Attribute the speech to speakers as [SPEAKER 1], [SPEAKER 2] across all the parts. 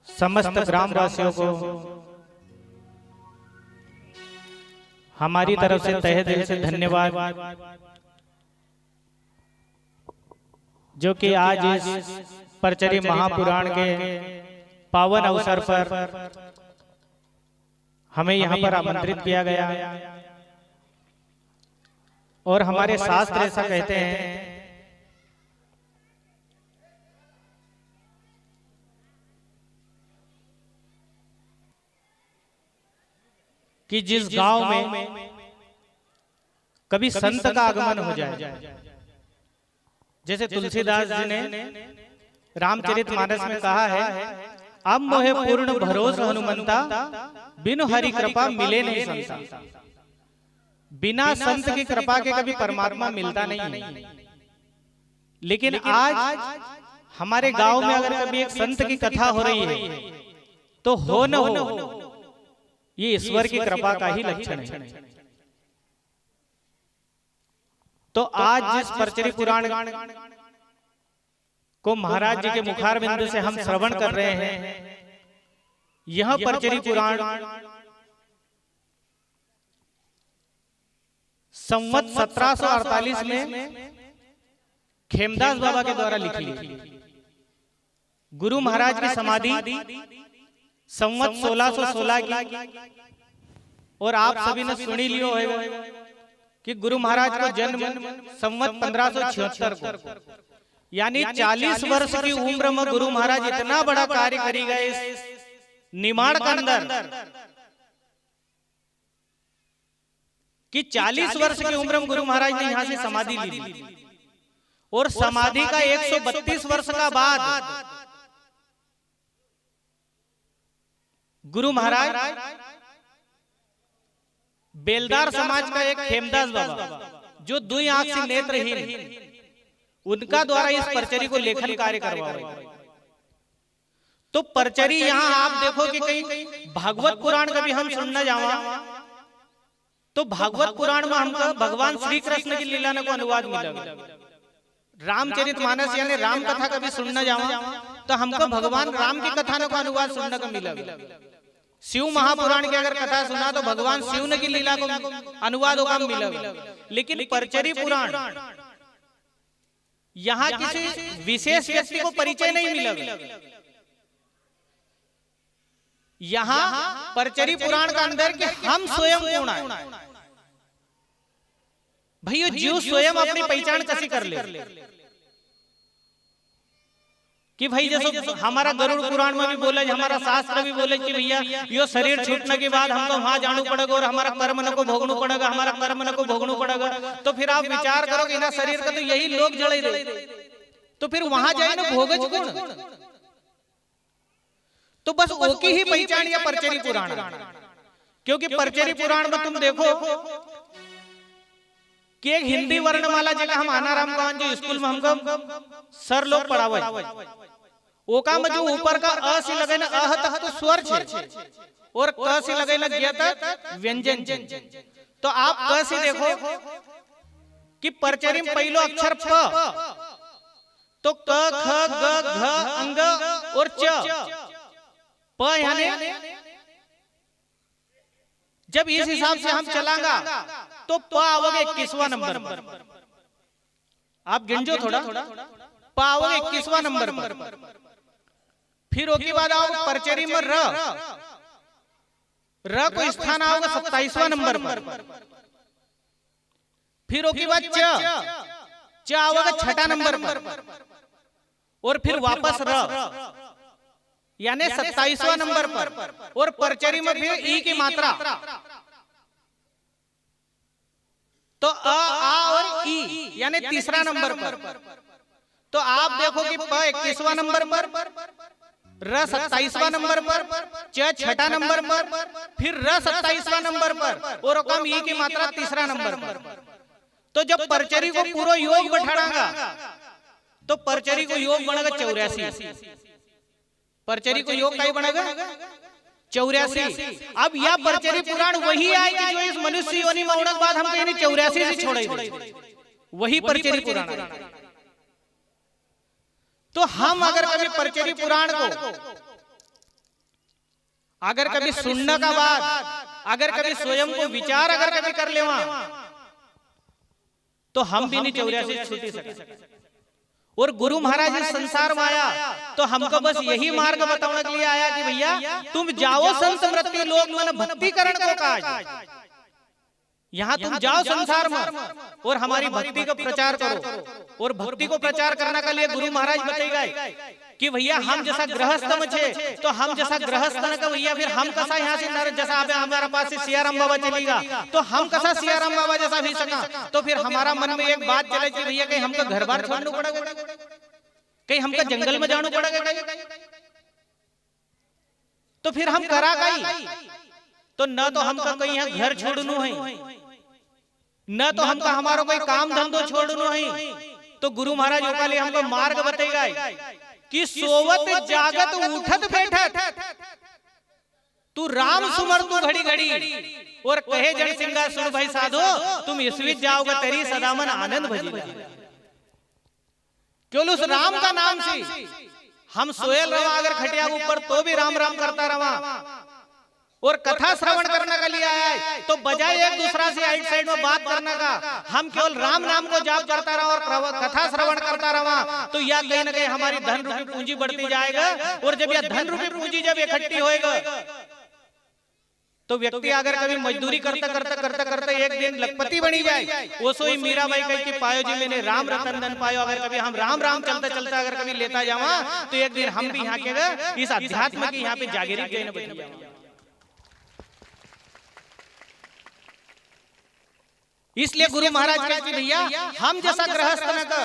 [SPEAKER 1] समस्त ग्रामवासियों को हमारी तरफ से तहे दिल से धन्यवाद, जो कि आज इस परचरी महापुराण के पावन अवसर पर हमें यहाँ पर आमंत्रित किया गया। और हमारे शास्त्र ऐसा कहते हैं कि जिस गांव में कभी संत का आगमन हो जाए, जैसे तुलसीदास जी ने रामचरितमानस में कहा है, अब मोहे पूर्ण भरोसा हनुमंता, बिनु हरि कृपा मिले नहीं संता। बिना संत की कृपा के कभी परमात्मा मिलता नहीं है। लेकिन आज हमारे गांव में अगर कभी एक संत की कथा हो रही है तो हो न हो, ये ईश्वर की कृपा का ही लक्षण है। तो आज जिस परचरी पुराण को महाराज जी के मुखारबिंद से हम श्रवण कर रहे हैं, यह परचरी पुराण संवत 1748 में खेमदास बाबा के द्वारा लिखी। गुरु महाराज की समाधि संवत 1616 की, और आप सभी ने सुनी लियो है कि गुरु महाराज को जन्म संवत 1576 को, यानी 40 वर्ष की उम्र में गुरु महाराज इतना बड़ा कार्य करी गए इस निमाड़ के अंदर कि 40 वर्ष की उम्र में गुरु महाराज ने यहां से समाधि ली। और समाधि का 132 वर्ष का बाद गुरु महाराज बेलदार समाज का एक खेमदास बाबा, जो दुई आंख से नेत्रहीन, उनका द्वारा इस परचरी को लेखन कार्य करवाया। तो परचरी यहाँ आप देखो कि कहीं भागवत पुराण कभी हम सुनना जावा तो भागवत पुराण में हमको भगवान श्री कृष्ण की लीला को अनुवाद मिला। रामचरितमानस यानी राम कथा कभी सुनना जावा तो हमको भगवान राम की कथा को अनुवाद सुनने को मिला। शिव महापुराण की अगर कथा सुना तो भगवान शिव ने की लीला को अनुवाद होगा मिला। लेकिन परचरी पुराण यहाँ किसी विशेष व्यक्ति को परिचय नहीं मिला। यहाँ परचरी पुराण का अंदर कि हम स्वयं कौन है, भाई जीव स्वयं अपनी पहचान कैसी कर ले कि भाई जैसे हमारा गरुड़ पुराण में भी बोले, हमारा शास्त्र भी बोले कि भैया यो शरीर छूटने के बाद हमको वहां जाना पड़ेगा और हमारा कर्म न को भोगना पड़ेगा, हमारा कर्म न को भोगना पड़ेगा। तो फिर आप विचार करो कि ना शरीर का तो यही लोग जड़े रहे, तो फिर वहां जाए ना भोगज कौन? तो बस ओकी ही पहचान या परचरी पुराण, क्योंकि परचरी पुराण में तुम देखो कि एक हिंदी वर्णमाला जगह हम आनाराम कान जो स्कूल में हमको सर लोग पढ़ावे, ओका में जो ऊपर का अ से लगे ना अह तक तो स्वर छे और क से लगे ना गया तक व्यंजन छे। तो आप क से देखो कि परचरी में पहलो अक्षर प, तो क ख ग घ अंग और च, प यानी जब इस हिसाब से हम चलांगा तो प आओगे 21वां नंबर पर। आप गिनजो थोड़ा, प आओगे 21वां नंबर पर। फिर उसके बाद आओ परचरी में र को स्थान आओगे 27वां नंबर पर। फिर उसके बाद च आओगे 6ठा नंबर पर। और फिर वापस र यानी 27वां नंबर पर। और परचरी में फिर ई की मात्रा, तो अ आ और ई यानी तीसरा नंबर पर। तो आप देखो कि प 21वां नंबर पर, र 27वां नंबर पर, च 6ठा नंबर पर, फिर र 27वां नंबर पर और कम ई की मात्रा तीसरा नंबर पर। तो जब परचरी को पूरा योग बैठाएगा तो परचरी को योग बनेगा 84। परचरी को योग क्या बनेगा 84। अब यह परचरी पुराण वही आएगी जो इस मनुष्य योनि में होने के बाद हमको यानी 84 से छोड़े, वही परचरी पुराण। तो हम अगर कभी परचरी पुराण को अगर कभी सुनने का बाद अगर कभी स्वयं को विचार अगर कभी कर लेवा तो हम भी नहीं 84 छूटी सके। और गुरु महाराज इस संसार में आया तो हमको बस यही मार्ग बताने के लिए आया कि भैया तुम जाओ संत मृत्यु लोग मन भक्तिकरण को काज, यहाँ तुम जाओ संसार में और हमारी भक्ति का प्रचार करो। और भक्ति को प्रचार करने के लिए गुरु महाराज बताएगा कि भैया हम जैसा गृहस्थ में छे तो हम जैसा गृहस्थ का भैया फिर हम कसा यहाँ से जैसा हमारे पास से सियाराम बाबा चलेगा तो हम कसा सियाराम बाबा जैसा भी सका। तो फिर हमारा मन में एक बात चले कि भैया कहीं हमको घर बार छोड़ना पड़ेगा, कहीं हमको जंगल में जाना पड़ेगा, तो फिर हम करा कहीं तो न तो हमका कहीं यहाँ घर छोड़ना है न तो हमका हमारा कोई काम धंधो छोड़ना है। तो गुरु महाराज ओकाले हमको मार्ग बताएगा कि सोवत जागत उठत बैठत तू राम सुमर तू घड़ी घड़ी। और कहे जन सिंगा सुन भाई साधो तुम इसवित जाओगे तेरी सदामन आनंद भजेगा। क्यों उस राम का नाम से हम सोयल रवा अगर खटिया ऊपर तो भी राम राम करता रवा। और कथा श्रवण करने का लिए आया है तो बजाय एक दूसरा से आइट साइड में बात करने का हम केवल राम नाम को जाप करता रहा और कथा श्रवण करता रहा तो यह कहीं ना कहीं हमारी धन रूपी पूंजी बढ़ती जाएगा। और जब यह धन रूपी पूंजी जब इकट्ठी होएगा तो व्यक्ति अगर कभी मजदूरी करते करते करते करते एक दिन लखपति बनी जाए। वो सोई मीराबाई कही कि पायो जी मैंने राम रतन धन पायो। अगर कभी हम राम राम चलते चलते अगर कभी लेता जावा तो एक दिन हम भी यहाँ के इस अध्यात्म की यहाँ पे जागीरी के बन जाएंगे। इसलिए गुरु महाराज कहते भैया हम जैसा गृहस्थ न कर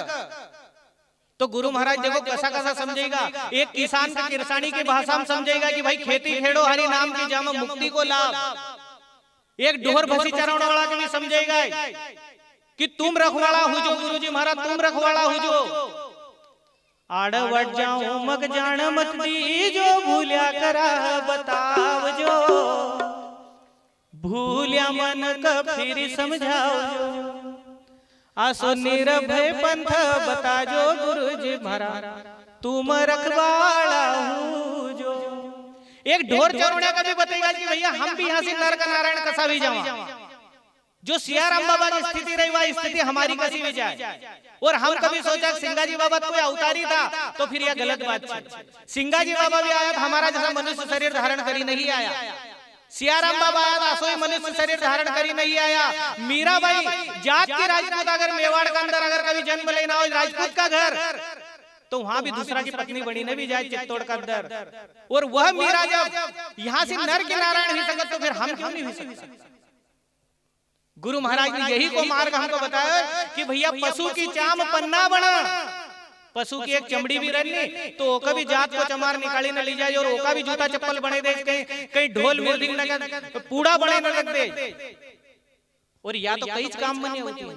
[SPEAKER 1] तो गुरु महाराज देखो कैसा कैसा समझेगा। एक किसान का किरसानी की भाषा में समझेगा कि भाई खेती खेड़ो हरि नाम की जाम मुक्ति को लाभ। एक डोहर भसी चराने वाला के भी समझेगा कि तुम रखवाड़ा हो जो गुरु जी महाराज तुम रखवाड़ा हो जो आड़वट जाऊं मग जान मत दी जो भूलिया करा बताव जो भूलिया मन का फिर समझाओ आसो निरभय पंथ बता जो गुरु जी महाराज तुम रखवाड़ा हूँ जो। एक ढोर चरोड़िया का भी बताएगा कि भैया हम भी यहाँ से नर का नारायण कसा भी जावा। जो सियाराम बाबा की स्थिति रही वह स्थिति हमारी कसी भी जाए। और हम कभी सोचा सिंगाजी बाबा कोई अवतारी था तो फिर यह गलत बात है। सिंगाजी बाबा भी आया हमारा जैसा मनुष्य शरीर धारण करी नहीं आया। सियाराम बाबा आया था सोई मनुष्य शरीर धारण करी नहीं आया। मीराबाई जात की राजपूत अगर मेवाड़ के अंदर अगर कभी जन्म लेना हो राजपूत का घर तो वहां भी दूसरा की पत्नी बनी न भी जाए चित्तौड़ के अंदर। और वह मीरा जब यहाँ से नर के नारायण हो सकते तो फिर हम क्यों नहीं हो सकते। गुरु महाराज ने यही को मार्ग हमको बताया कि भैया पशु की चाम पन्ना बना। पशु की एक चमड़ी भी रहनी तो ओका भी जात को चमार निकाली न ली जाए और ओका भी जूता चप्पल बने दे कहीं ढोल मृदंग न पूड़ा बने न लग दे। और या तो कई काम बने होती है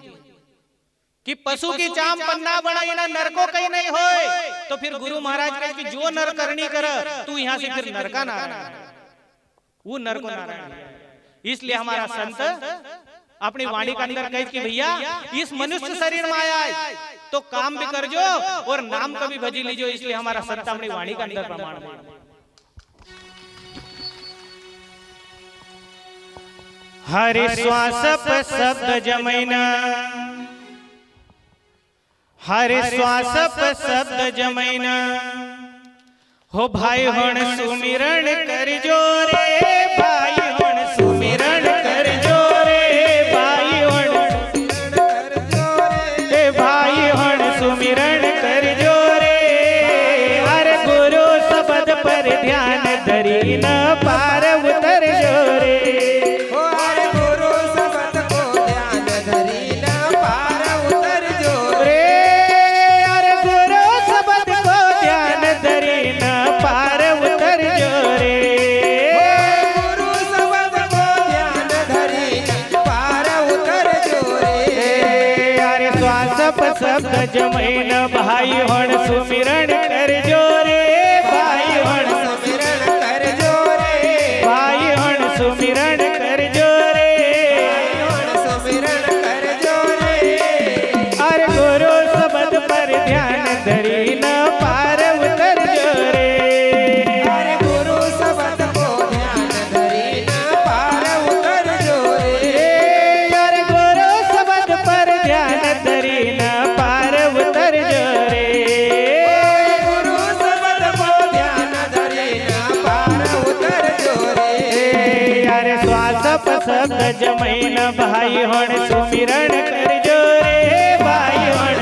[SPEAKER 1] कि पशु की चाम पन्ना बनाई ना नर को कहीं नहीं होए। तो फिर गुरु महाराज कहे कि जो नर करनी कर तू यहाँ से फिर नर का नारायण वो नर को नारायण। इसलिए हमारा संत अपनी वाणी के अंदर कहे कि भैया इस मनुष्य शरीर में आया है तो काम भी कर जो और नाम का भी भजी लीजो। इसलिए हमारा संत अपनी वाणी के अंदर प्रमाण है। हरि श्वास शब्द जमैना हरि श्वास शब्द जमैना हो भाई होण सुमिरण कर जो रे भाई होण सुमिरण कर जो सुमिरण कर जो रे। हर गुरु शब्द पर ध्यान धरी न पार उतर जो रे।
[SPEAKER 2] हर गुरु शब्द को ध्यान धरी न पार उतर जो रे।
[SPEAKER 1] हर गुरु शब्द को ध्यान धरी न पार उतर जो रे।
[SPEAKER 2] गुरु शब्द को ध्यान धरी न पार उतर जो रे।
[SPEAKER 1] हर श्वास शब्द जमैन भाई होण सुमिरण कर जो रे। भाई होण
[SPEAKER 2] सुमिरण कर जो रे।
[SPEAKER 1] भाई होण सुमिरण कर जो रे।
[SPEAKER 2] सुमिरण कर जो रे।
[SPEAKER 1] हर गुरु शब्द पर ध्यान धरी न पार तपस गज महीना भाई होण सुमिरण करजो रे भाई होण